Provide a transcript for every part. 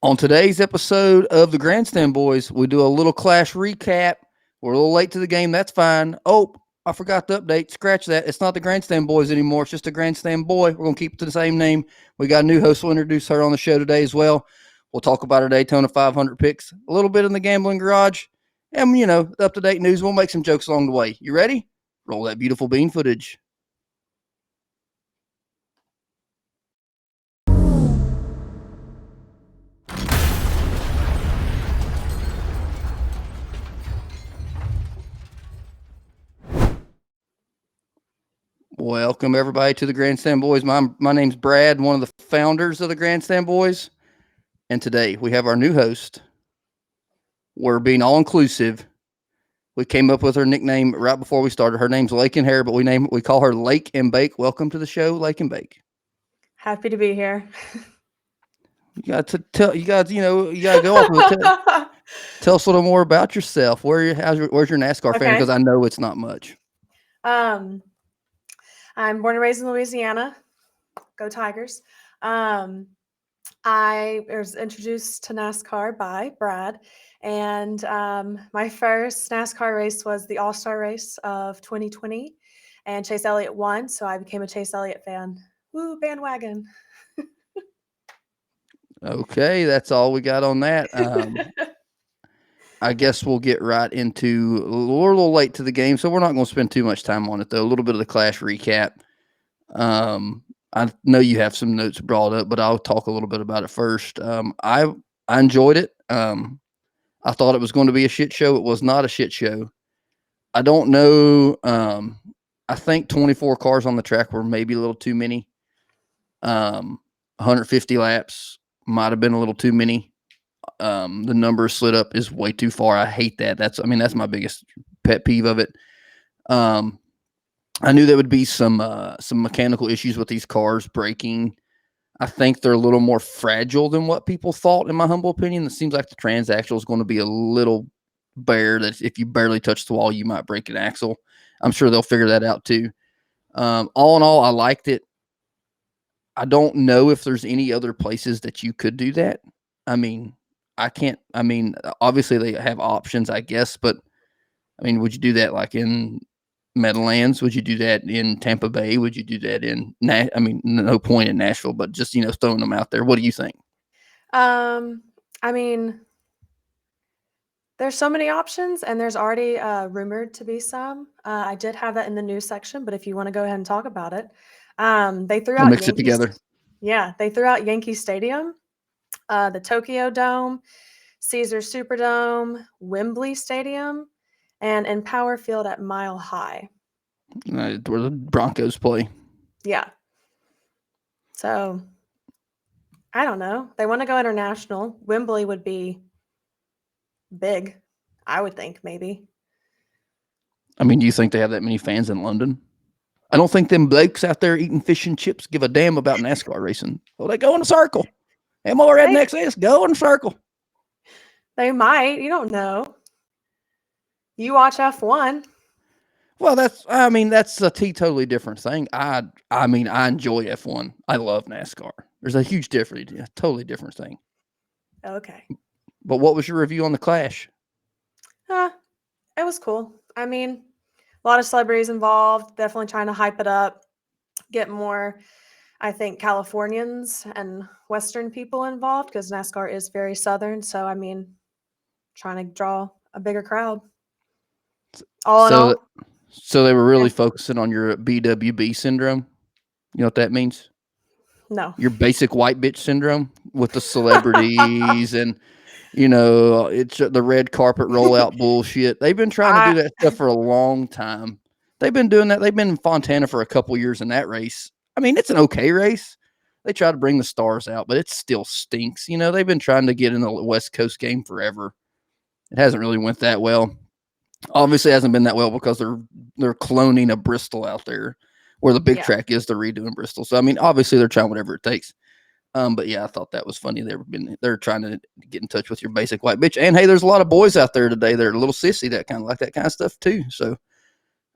On today's episode of the Grandstand Boys, we do a little Clash recap. We're a little late to the game. That's fine. Oh, I forgot to update. Scratch that. It's not the Grandstand Boys anymore. It's just a Grandstand Boy. We're going to keep it to the same name. We got a new host. We'll introduce her on the show today as well. We'll talk about our Daytona 500 picks, a little bit in the gambling garage, and, up-to-date news. We'll make some jokes along the way. You ready? Roll that beautiful bean footage. Welcome, everybody, to the Grandstand Boys. My name's Brad, one of the founders of the Grandstand Boys. And today we have our new host. We're being all-inclusive. We came up with her nickname right before we started. Her name's Lake and Hair, but we call her Lake&Bake. Welcome to the show, Lake&Bake. Happy to be here. You got to tell you guys, you got to go off with it. Tell us a little more about yourself. Where's your NASCAR fan? Because I know it's not much. I'm born and raised in Louisiana. Go Tigers. I was introduced to NASCAR by Brad, and my first NASCAR race was the All-Star race of 2020, and Chase Elliott won, so I became a Chase Elliott fan. Woo, bandwagon. Okay, that's all we got on that. I guess we'll get right into. We're a little late to the game, so we're not going to spend too much time on it, though. A little bit of the Clash recap. I know you have some notes brought up, but I'll talk a little bit about it first. I enjoyed it. I thought it was going to be a shit show. It was not a shit show. I don't know. I think 24 cars on the track were maybe a little too many. 150 laps might have been a little too many. The number slid up is way too far. I hate that. That's my biggest pet peeve of it. I knew there would be some mechanical issues with these cars braking. I think they're a little more fragile than what people thought, in my humble opinion. It seems like the transaxle is going to be a little bare, that if you barely touch the wall, you might break an axle. I'm sure they'll figure that out too. All in all, I liked it. I don't know if there's any other places that you could do that. Obviously they have options, I guess, but would you do that like in Meadowlands? Would you do that in Tampa Bay? Would you do that in no point in Nashville, but just, throwing them out there. What do you think? There's so many options, and there's already rumored to be some. I did have that in the news section, but if you want to go ahead and talk about it, they threw out mix it together. Yeah, they threw out Yankee Stadium, the Tokyo Dome, Caesars Superdome, Wembley Stadium, and Empower Field at Mile High. Where the Broncos play. Yeah. So, I don't know. They want to go international. Wembley would be big, I would think, maybe. Do you think they have that many fans in London? I don't think them blokes out there eating fish and chips give a damn about NASCAR racing. Well, they go in a circle. Them more rednecks says go in a circle. They might. You don't know. You watch F1. Well, that's a totally different thing. I enjoy F1. I love NASCAR. There's a huge difference, a totally different thing. Okay. But what was your review on the Clash? It was cool. A lot of celebrities involved, definitely trying to hype it up, get more, I think, Californians and Western people involved, because NASCAR is very Southern. So, trying to draw a bigger crowd. All in all. So they were really focusing on your BWB syndrome. You know what that means? No. Your basic white bitch syndrome with the celebrities and, it's the red carpet rollout bullshit. They've been trying to do that stuff for a long time. They've been doing that. They've been in Fontana for a couple years in that race. It's an okay race. They try to bring the stars out, but it still stinks. They've been trying to get in the West Coast game forever. It hasn't really went that well. Obviously, it hasn't been that well because they're cloning a Bristol out there where the big track is. They're redoing Bristol. So, obviously, they're trying whatever it takes. But yeah, I thought that was funny. They're trying to get in touch with your basic white bitch. And hey, there's a lot of boys out there today that are a little sissy that kind of like that kind of stuff too. So,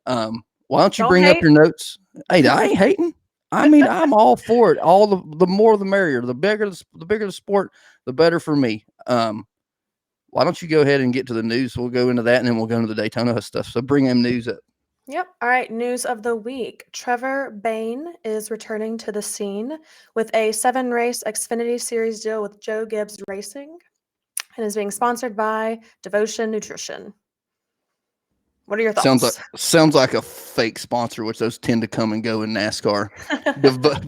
why don't you bring up your notes? Hey, I ain't hating. I mean, I'm all for it. All the more the merrier. The bigger the sport, the better for me. Why don't you go ahead and get to the news? We'll go into that, and then we'll go into the Daytona stuff. So bring them news up. Yep. All right. News of the week. Trevor Bayne is returning to the scene with a 7-race Xfinity Series deal with Joe Gibbs Racing and is being sponsored by Devotion Nutrition. What are your Sounds like thoughts? sounds like a fake sponsor, which those tend to come and go in NASCAR.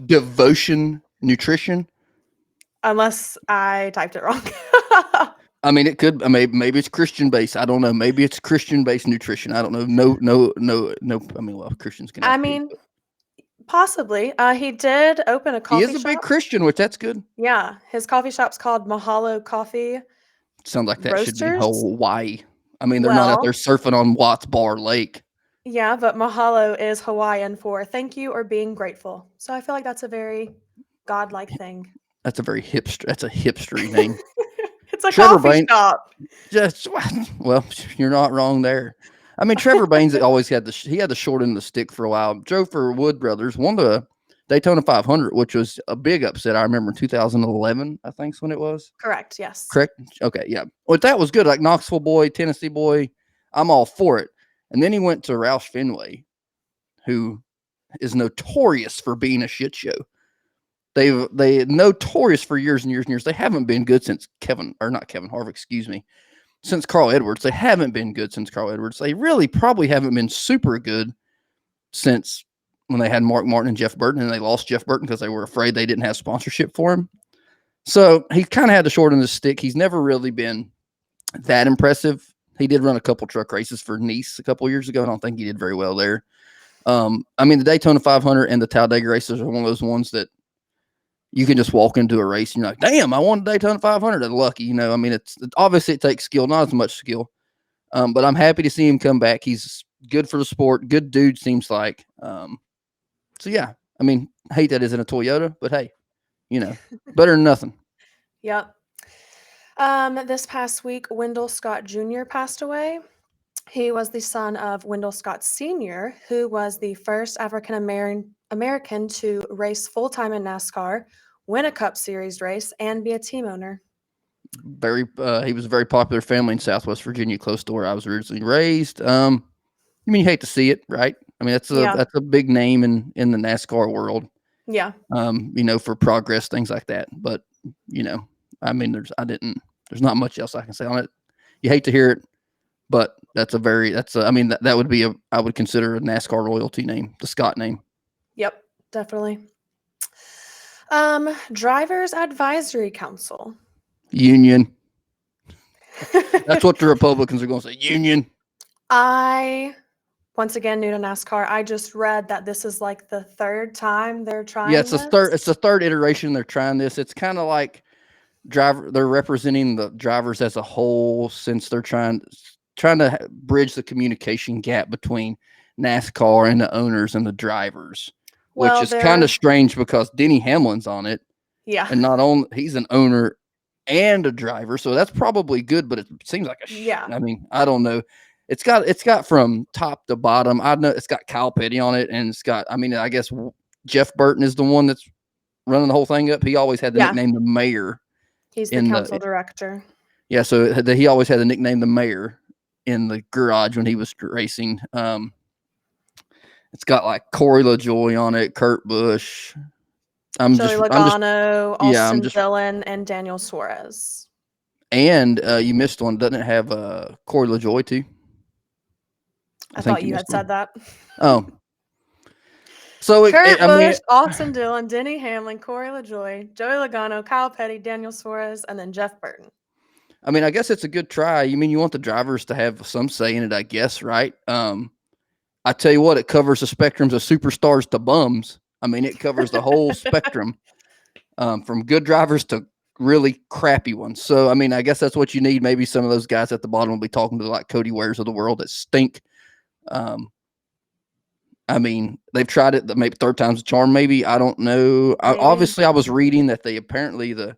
Devotion Nutrition. Unless I typed it wrong. I mean, it could. Maybe it's Christian based. I don't know. Maybe it's Christian based nutrition. I don't know. No. I mean, well, Christians can I have pig. mean, possibly. He did open a He is coffee a big shop. Christian, which that's good. Yeah, his coffee shop's called Mahalo Coffee Sounds like that should be in Roasters. Hawaii. I mean, they're not out there Well, surfing on Watts Bar Lake. yeah, but mahalo is Hawaiian for thank you or being grateful. So I feel like that's a very godlike thing. That's a very hipster. That's a hipstery name. It's a Trevor coffee Bain. shop. Just well, you're not wrong there. I mean, Trevor Baines always had he had the short end of the stick for a while. Drove for Wood Brothers, won the Daytona 500, which was a big upset. I remember in 2011, I think is when it was. Correct, yes. Correct? Okay, yeah. Well, that was good. Like Knoxville boy, Tennessee boy, I'm all for it. And then he went to Roush Fenway, who is notorious for being a shit show. They notorious for years and years and years. They haven't been good since Kevin Harvick, excuse me. Since Carl Edwards. They haven't been good since Carl Edwards. They really probably haven't been super good since when they had Mark Martin and Jeff Burton, and they lost Jeff Burton because they were afraid they didn't have sponsorship for him. So he kind of had the short end of the stick. He's never really been that impressive. He did run a couple truck races for Nice a couple years ago. I don't think he did very well there. I mean, the Daytona 500 and the Talladega races are one of those ones that you can just walk into a race and you're like, damn, I won the Daytona 500. I'm lucky, you know. I mean, it's obviously it takes skill, not as much skill. But I'm happy to see him come back. He's good for the sport. Good dude, seems like. So yeah, I mean, I hate that isn't a Toyota, but hey, you know, better than nothing. Yep. This past week, Wendell Scott Jr. passed away. He was the son of Wendell Scott Sr., who was the first African American to race full-time in NASCAR, win a Cup Series race, and be a team owner. He was a very popular family in Southwest Virginia, close to where I was originally raised. I mean, you hate to see it, right? I mean, that's a big name in the NASCAR world. Yeah. You know, for progress, things like that. But, you know, I mean, there's not much else I can say on it. You hate to hear it, but that would be I would consider a NASCAR royalty name, the Scott name. Yep, definitely. Drivers Advisory Council. Union. That's what the Republicans are going to say. Union. Once again, new to NASCAR, I just read that this is like the third time they're trying. Yeah, it's the third iteration they're trying this. It's kind of like they're representing the drivers as a whole, since they're trying to bridge the communication gap between NASCAR and the owners and the drivers, which is kind of strange because Denny Hamlin's on it. Yeah. And not only he's an owner and a driver, so that's probably good, but it seems like I mean, I don't know. It's got from top to bottom. I know it's got Kyle Petty on it, and it's got, I mean, I guess Jeff Burton is the one that's running the whole thing up. He always had the nickname the mayor. He's the council director. Yeah, so he always had the nickname the mayor in the garage when he was racing. It's got like Corey LaJoie on it, Kurt Busch. Joey Logano, Austin Dillon, and Daniel Suarez. And you missed one. Doesn't it have Corey LaJoie too? I thought you had said that. Oh. So Kurt Busch, Austin Dillon, Denny Hamlin, Corey LaJoie, Joey Logano, Kyle Petty, Daniel Suarez, and then Jeff Burton. I mean, I guess it's a good try. You mean you want the drivers to have some say in it, I guess, right? I tell you what, it covers the spectrums of superstars to bums. I mean, it covers the whole spectrum, from good drivers to really crappy ones. So, I mean, I guess that's what you need. Maybe some of those guys at the bottom will be talking to like Cody Wares of the world that stink. I mean, they've tried it. Maybe third time's a charm. Maybe, I don't know. Obviously, I was reading that they apparently the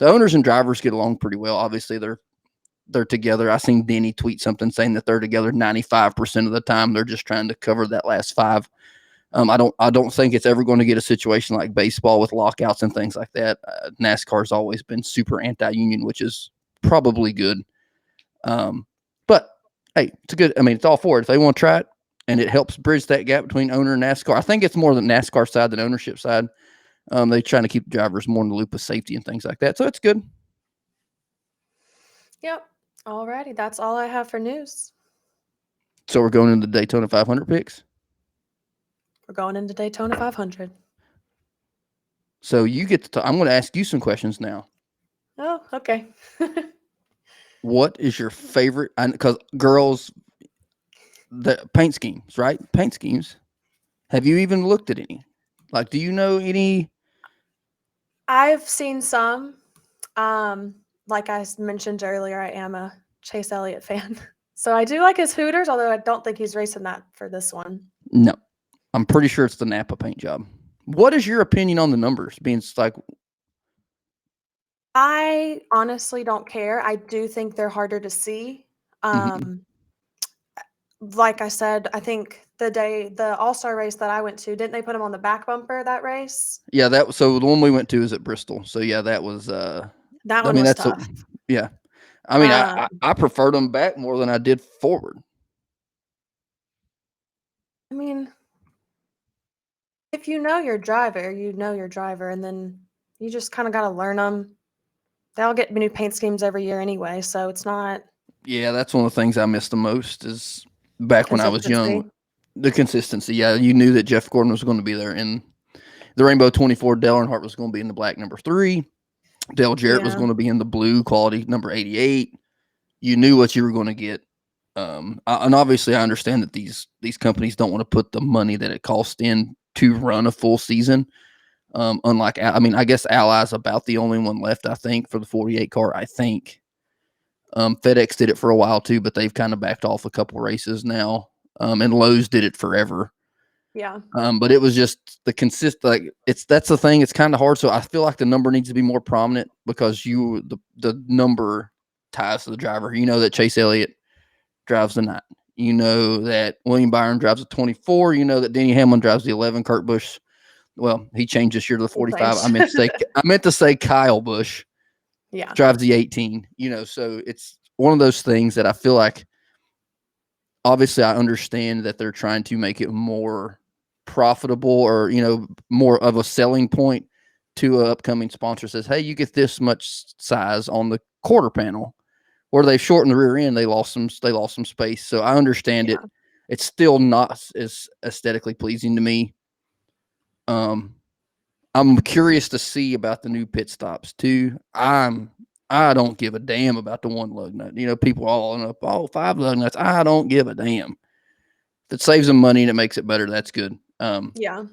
owners and drivers get along pretty well. Obviously, they're together. I seen Denny tweet something saying that they're together 95% of the time. They're just trying to cover that last 5. I don't think it's ever going to get a situation like baseball with lockouts and things like that. NASCAR's always been super anti-union, which is probably good. But hey, it's a good. I mean, it's all for it if they want to try it, and it helps bridge that gap between owner and NASCAR. I think it's more the NASCAR side than ownership side. They're trying to keep drivers more in the loop of safety and things like that, so it's good. Yep. Alrighty, that's all I have for news. So we're going into the Daytona 500 picks. We're going into Daytona 500. So you get to talk. I'm going to ask you some questions now. Oh, okay. What is your favorite? Because girls, the paint schemes, right? Paint schemes. Have you even looked at any? Like, do you know any? I've seen some. Like I mentioned earlier, I am a Chase Elliott fan. So I do like his Hooters, although I don't think he's racing that for this one. No, I'm pretty sure it's the Napa paint job. What is your opinion on the numbers? Being like, I honestly don't care. I do think they're harder to see. mhm. Like I said, I think the All-Star race that I went to, didn't they put him on the back bumper that race? Yeah, that so the one we went to is at Bristol. So yeah, that was. That I one mean, was that's a tough. yeah. I mean, I Um, I preferred them back more than I did forward. I mean, if you know your driver, you know your driver, and then you just kind of got to learn them. They'll get new paint schemes every year anyway, so it's not Yeah, that's one of the things I miss the most is back when I was young. consistency. The consistency. Yeah, you knew that Jeff Gordon was going to be there in the Rainbow 24. Dale Earnhardt was going to be in the black number 3. Dale Jarrett was Yeah, going to be in the blue quality number 88. You knew what you were going to get. And obviously, I understand that these companies don't want to put the money that it costs in to run a full season. Unlike, I mean, I guess Ally's about the only one left, I think, for the 48 car. I think FedEx did it for a while too, but they've kind of backed off a couple races now. And Lowe's did it forever. yeah, But it was just the consist like that's the thing. It's kind of hard. So I feel like the number needs to be more prominent because the number ties to the driver. You know that Chase Elliott drives the 9. You know that William Byron drives a 24. You know that Denny Hamlin drives the 11. Kurt Busch, well, he changed this year to the it 45. changed. I meant to say Kyle Busch Yeah, drives the 18. You know, so it's one of those things that I feel like obviously I understand that they're trying to make it more profitable or, more of a selling point to an upcoming sponsor says, hey, you get this much size on the quarter panel. Where they've shortened the rear end, they lost some space. So I understand it. yeah, It's still not as aesthetically pleasing to me. I'm curious to see about the new pit stops too. I don't give a damn about the one lug nut. People all up, 5 lug nuts. I don't give a damn. If it saves them money and it makes it better, that's good. yeah.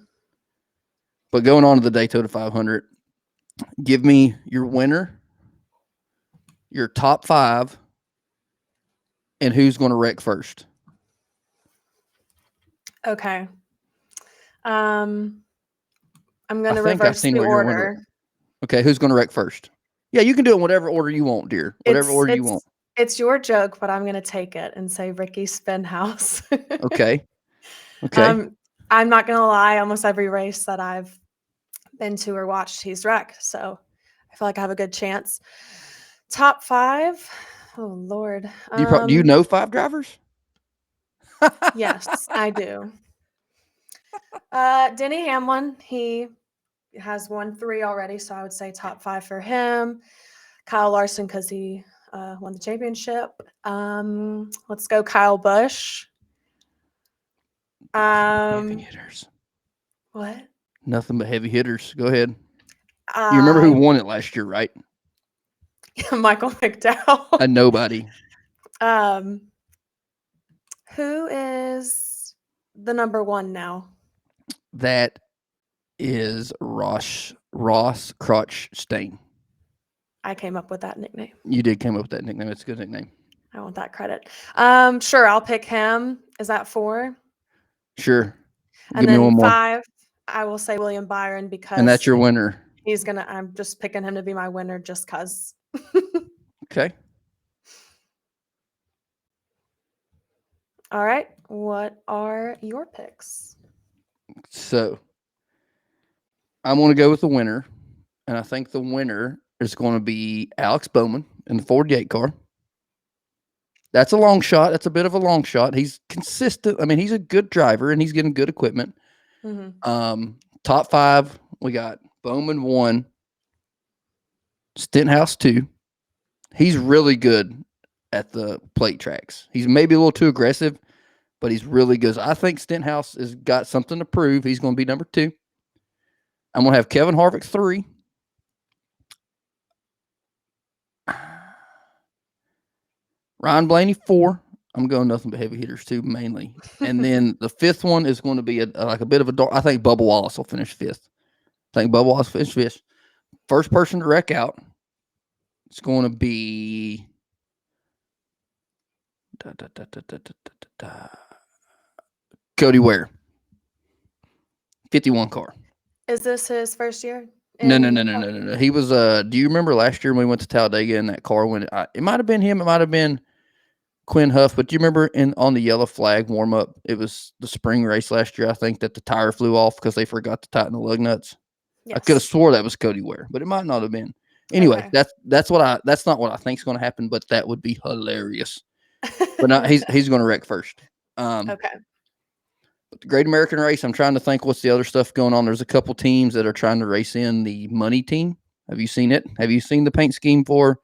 But going on to the Daytona 500, give me your winner, your top 5, and who's going to wreck first. Okay. Um, I'm I gonna think I've reverse seen the what your winner. order. Okay, who's going to wreck first? Yeah, you can do it in whatever order you want, dear. Whatever It's order you want. it's it's your joke, but I'm gonna take it and say Ricky Spinhouse. Okay. Okay. um, I'm not gonna lie. Almost every race that I've been to or watched, he's wrecked. So I feel like I have a good chance. Top 5. Oh Lord. Do you know 5 drivers? Yes, I do. Denny Hamlin, he has won 3 already, so I would say top 5 for him. Kyle Larson because he won the championship. Let's go Kyle Busch. Heavy Um, hitters. what? Nothing but heavy hitters. Go ahead. You remember who I won it last year, right? Michael McDowell. A nobody. um, who is the number 1 now? That is Ross Crotch Stain. I came up with that nickname. You did come up with that nickname. It's a good nickname. I want that credit. Sure, I'll pick him. Is that 4? Sure. And Give me then one more. 5, I will say William Byron And that's because your winner. I'm just picking him to be my winner just because. Okay. All right. What are your picks? So I'm going to go with the winner, and I think the winner is going to be Alex Bowman in the Ford Gate car. That's a long shot. That's a bit of a long shot. He's consistent. I mean, he's a good driver, and he's getting good equipment. Top 5, we got Bowman 1, Stenhouse 2. He's really good at the plate tracks. He's maybe a little too aggressive, but he's really good. I think Stenhouse has got something to prove. He's going to be number 2. I'm going to have Kevin Harvick 3. Ryan Blaney 4. I'm going nothing but heavy hitters too, mainly. And then the 5th one is going to be like a bit of a dark. I think Bubba Wallace will finish 5th. I think Bubba Wallace finish 5th. First person to wreck out, it's going to be Cody Ware. 51 car. Is this his first year? No. He was. Do you remember last year when we went to Talladega in that car? When it might have been him, it might have been Quinn Huff. But do you remember on the yellow flag warm up? It was the spring race last year. I think that the tire flew off because they forgot to tighten the lug nuts. Yes. I could have swore that was Cody Ware, but it might not have been. Anyway, okay. That's not what I think is going to happen, but that would be hilarious. But not, he's going to wreck first. Okay. But the Great American Race, I'm trying to think what's the other stuff going on. There's a couple teams that are trying to race in the money team. Have you seen it? Have you seen the paint scheme for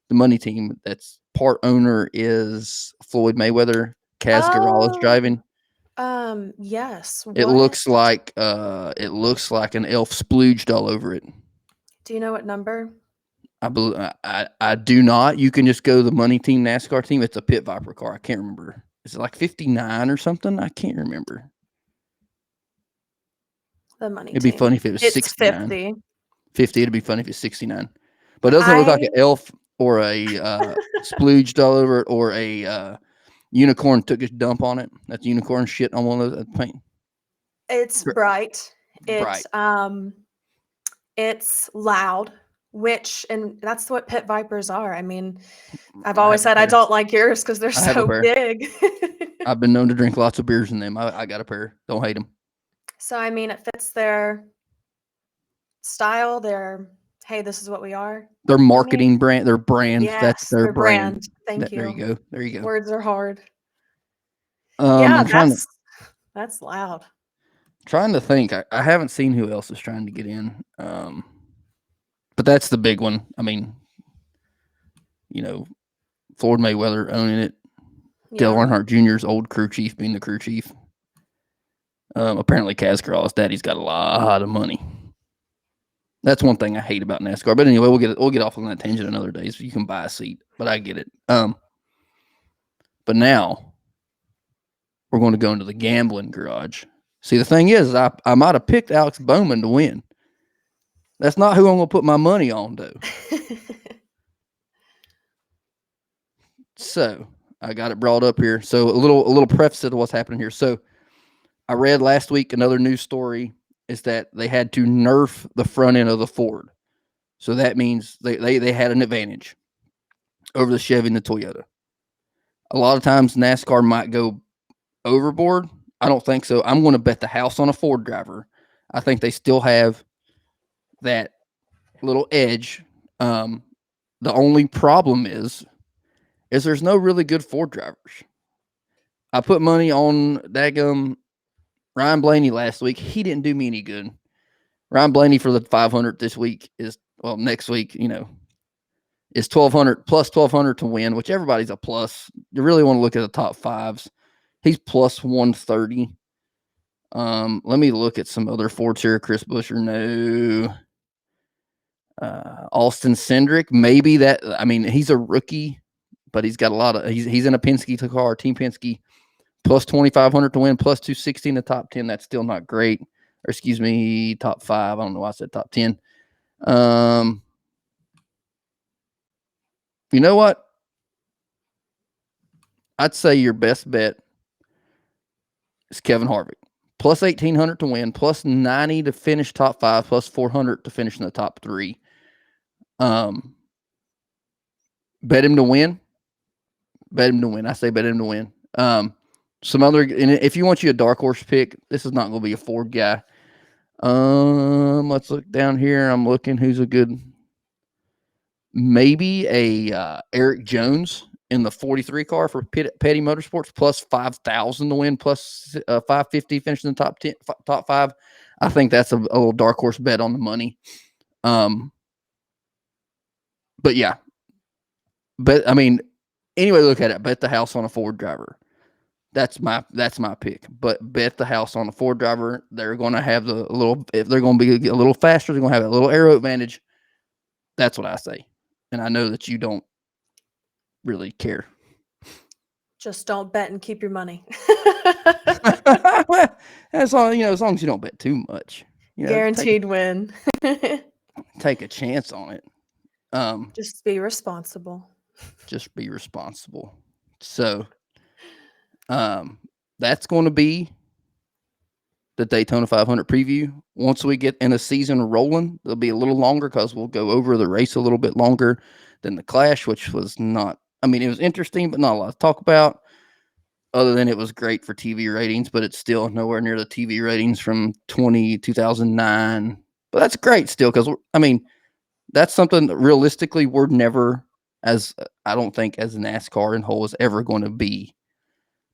the money team? That's part owner is Floyd Mayweather. Kaz Garala's driving. Yes. It looks like an elf splooged all over it. Do you know what number? I do not. You can just go to the money team NASCAR team. It's a Pit Viper car. I can't remember. Is it like 59 or something? I can't remember. The money It'd be funny if it was 69. 50. 50. It'd be funny if it's 69. But it doesn't look like an elf or a splooged all over it or a unicorn took his dump on it. That's unicorn shit on one of those paint. It's bright. It's loud. And that's what Pit Vipers are. I mean, I've always said I don't like yours because they're so big. I've been known to drink lots of beers in them. I got a pair. Don't hate them. So, I mean, it fits their style. Hey, this is what we are. Their marketing brand, their brand. Yes, that's their brand. Thank you. There you go. Words are hard. That's loud. Trying to think. I haven't seen who else is trying to get in. But that's the big one. I mean, Floyd Mayweather owning it. Yeah. Dale Earnhardt Jr.'s old crew chief being the crew chief. Apparently, Kaz Garala's daddy's got a lot of money. That's one thing I hate about NASCAR. But anyway, we'll get off on that tangent another day. So you can buy a seat, but I get it. But now we're going to go into the gambling garage. See, the thing is, I might have picked Alex Bowman to win. That's not who I'm going to put my money on, though. So I got it brought up here. So a little preface to what's happening here. So I read last week another news story is that they had to nerf the front end of the Ford. So that means they had an advantage over the Chevy and the Toyota. A lot of times NASCAR might go overboard. I don't think so. I'm going to bet the house on a Ford driver. I think they still have that little edge. The only problem is there's no really good Ford drivers. I put money on daggum Ryan Blaney last week. He didn't do me any good. Ryan Blaney for the 500 this week next week, is 1,200 plus 1,200 to win, which everybody's a plus. You really want to look at the top fives. He's plus 130. Let me look at some other Fords here. Chris Buescher, no. Austin Cindric, maybe that. I mean, he's a rookie, but he's got a lot of. He's in a Penske car, Team Penske, plus 2,500 to win, plus 260 in the top 10. That's still not great. Or excuse me, top 5. I don't know why I said top 10. You know what? I'd say your best bet is Kevin Harvick. Plus 1,800 to win, plus 90 to finish top 5, plus 400 to finish in the top 3. Bet him to win. Bet him to win. I say bet him to win. Some other, and if you want you a dark horse pick, this is not going to be a Ford guy. Let's look down here. I'm looking who's a good, maybe a Eric Jones in the 43 car for Petty Motorsports plus 5,000 to win, plus 550 finishing in the top 10, top 5. I think that's a little dark horse bet on the money. But yeah, but I mean, anyway, look at it. Bet the house on a Ford driver. That's my pick. But bet the house on a Ford driver. They're going to have the little. If they're going to be a little faster, they're going to have a little aero advantage. That's what I say. And I know that you don't really care. Just don't bet and keep your money. As long as long as you don't bet too much. Guaranteed win. Take a chance on it. Just be responsible. Just be responsible. So, that's going to be the Daytona 500 preview. Once we get in a season rolling, it'll be a little longer because we'll go over the race a little bit longer than the Clash, which was not. I mean, it was interesting, but not a lot to talk about. Other than it was great for TV ratings, but it's still nowhere near the TV ratings from 2009. But that's great still because I mean, that's something that realistically we're never, as I don't think as NASCAR and whole is ever going to be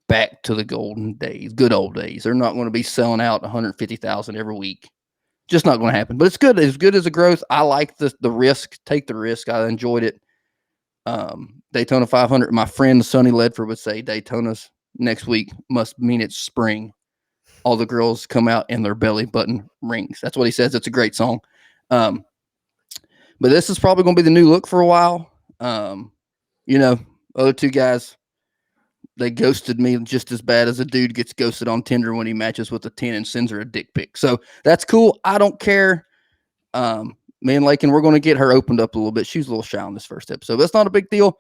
back to the golden days, good old days. They're not going to be selling out 150,000 every week. Just not going to happen. But it's good. As good as a growth. I like the risk. Take the risk. I enjoyed it. Daytona 500. My friend Sonny Ledford would say Daytona's next week must mean it's spring. All the girls come out in their belly button rings. That's what he says. It's a great song. But this is probably going to be the new look for a while. Other two guys, they ghosted me just as bad as a dude gets ghosted on Tinder when he matches with a 10 and sends her a dick pic. So that's cool. I don't care. Me and Lakin, we're going to get her opened up a little bit. She was a little shy on this first episode. That's not a big deal.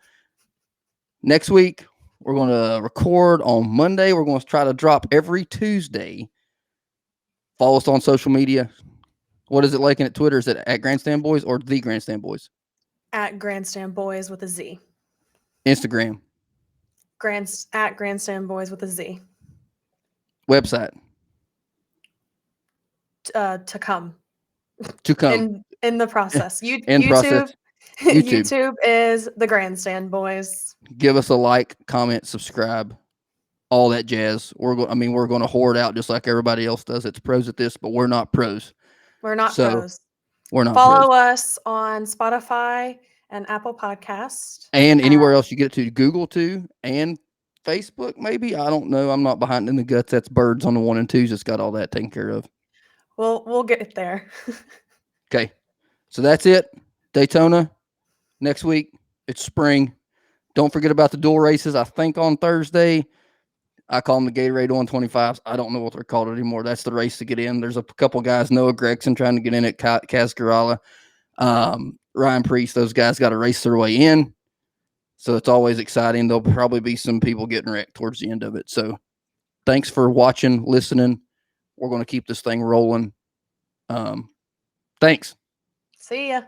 Next week, we're going to record on Monday. We're going to try to drop every Tuesday. Follow us on social media. What is it, Lakin, at Twitter? Is it at Grandstand Boys or the Grandstand Boys? At Grandstand Boys with a Z. Instagram. At Grandstand Boys with a Z. Website. To come. In the process. Process. YouTube is the Grandstand Boys. Give us a like, comment, subscribe, all that jazz. We're going to hoard out just like everybody else does. It's pros at this, but we're not pros. We're not pros. We're not Follow pros. us on Spotify and Apple Podcast. And anywhere else you get it to. Google too. And Facebook, maybe. I don't know. I'm not behind in the guts. That's Birds on the 1 and 2s. It's got all that taken care of. We'll get there. Okay. So that's it. Daytona. Next week. It's spring. Don't forget about the dual races. I think on Thursday. I call them the Gatorade 125s. I don't know what they're called anymore. That's the race to get in. There's a couple guys, Noah Gregson trying to get in at Cascarala. Ryan Priest, those guys got to race their way in. So it's always exciting. There'll probably be some people getting wrecked towards the end of it. So thanks for watching, listening. We're going to keep this thing rolling. Thanks. See ya.